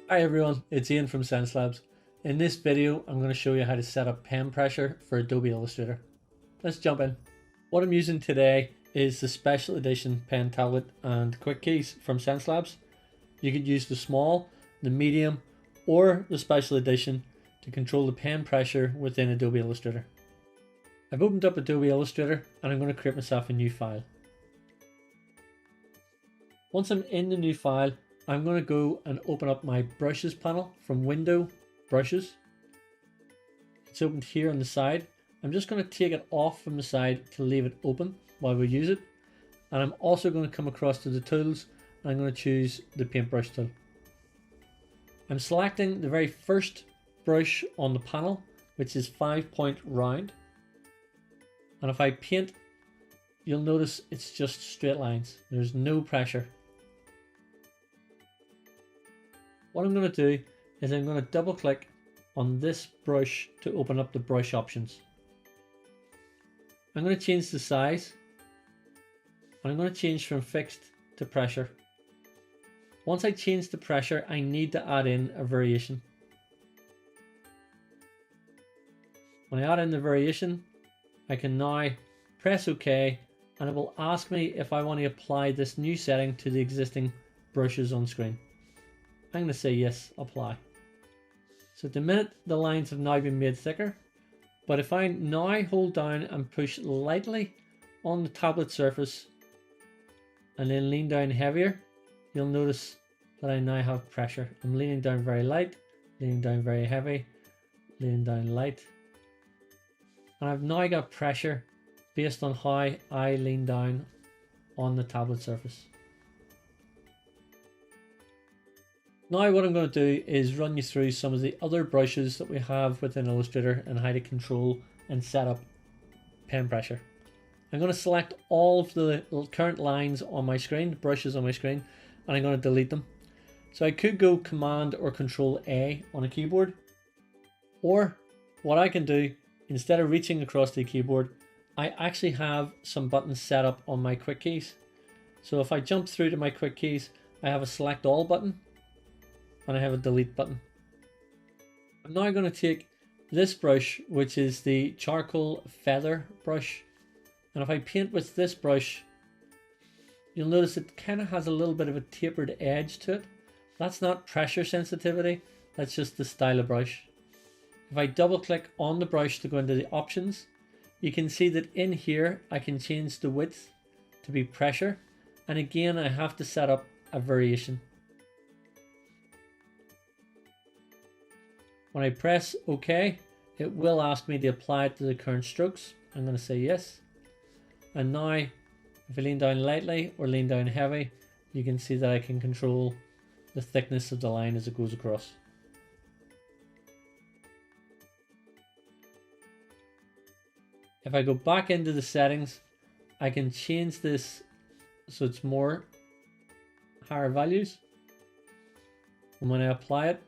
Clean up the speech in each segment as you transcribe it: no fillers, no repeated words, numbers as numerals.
Hi everyone, it's Ian from Xencelabs. In this video, I'm going to show you how to set up pen pressure for Adobe Illustrator. Let's jump in. What I'm using today is the special edition pen tablet and quick keys from Xencelabs. You could use the small, the medium, or the special edition to control the pen pressure within Adobe Illustrator. I've opened up Adobe Illustrator and I'm going to create myself a new file. Once I'm in the new file, I'm going to go and open up my brushes panel from Window, Brushes. It's opened here on the side. I'm just going to take it off from the side to leave it open while we use it. And I'm also going to come across to the tools and I'm going to choose the paintbrush tool. I'm selecting the very first brush on the panel, which is 5-point round. And if I paint, you'll notice it's just straight lines. There's no pressure. What I'm going to do is I'm going to double click on this brush to open up the brush options. I'm going to change the size and I'm going to change from fixed to pressure. Once I change the pressure, I need to add in a variation. When I add in the variation, I can now press OK and it will ask me if I want to apply this new setting to the existing brushes on screen. I'm going to say yes, apply. So at the minute, the lines have now been made thicker, but if I now hold down and push lightly on the tablet surface and then lean down heavier, you'll notice that I now have pressure. I'm leaning down very light, leaning down very heavy, leaning down light. And I've now got pressure based on how I lean down on the tablet surface. Now what I'm going to do is run you through some of the other brushes that we have within Illustrator and how to control and set up pen pressure. I'm going to select all of the current lines on my screen, brushes on my screen, and I'm going to delete them. So I could go Command or Control A on a keyboard, or what I can do, instead of reaching across the keyboard, I actually have some buttons set up on my quick keys. So if I jump through to my quick keys, I have a Select All button and I have a delete button. I'm now going to take this brush, which is the charcoal feather brush, and if I paint with this brush, you'll notice it kind of has a little bit of a tapered edge to it. That's not pressure sensitivity, that's just the style of brush. If I double click on the brush to go into the options, you can see that in here I can change the width to be pressure, and again I have to set up a variation. When I press OK, it will ask me to apply it to the current strokes. I'm going to say yes. And now, if I lean down lightly or lean down heavy, you can see that I can control the thickness of the line as it goes across. If I go back into the settings, I can change this so it's more higher values. And when I apply it,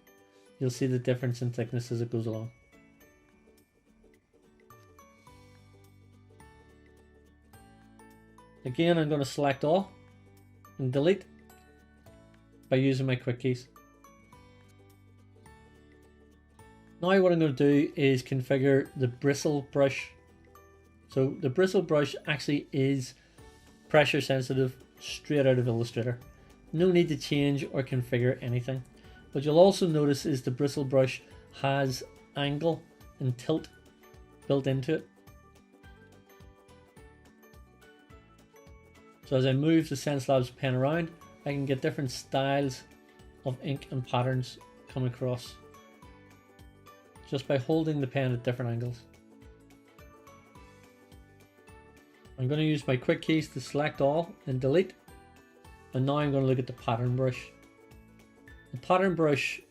you'll see the difference in thickness as it goes along. Again, I'm going to select all and delete by using my quick keys. Now what I'm going to do is configure the bristle brush. So the bristle brush actually is pressure sensitive straight out of Illustrator. No need to change or configure anything. What you'll also notice is the bristle brush has angle and tilt built into it. So as I move the Xencelabs pen around, I can get different styles of ink and patterns coming across just by holding the pen at different angles. I'm going to use my quick keys to select all and delete. And now I'm going to look at the pattern brush. The pattern brush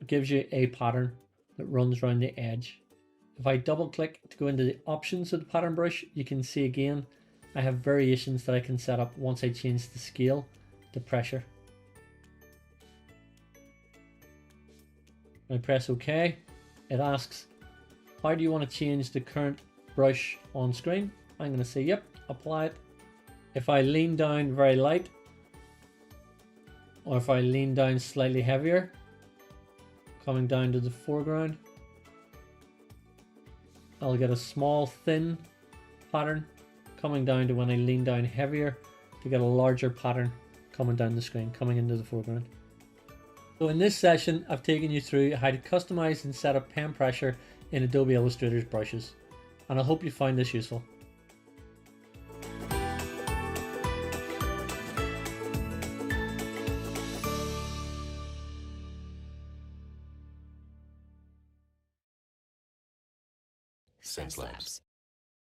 gives you a pattern that runs around the edge. If I double click to go into the options of the pattern brush, you can see again I have variations that I can set up once I change the scale to pressure. When I press OK, it asks, how do you want to change the current brush on screen? I'm going to say yep, apply it. If I lean down very light, Or if I lean down slightly heavier, coming down to the foreground, I'll get a small thin pattern coming down to when I lean down heavier to get a larger pattern coming down the screen, coming into the foreground. So in this session, I've taken you through how to customize and set up pen pressure in Adobe Illustrator's brushes, and I hope you find this useful. Xencelabs.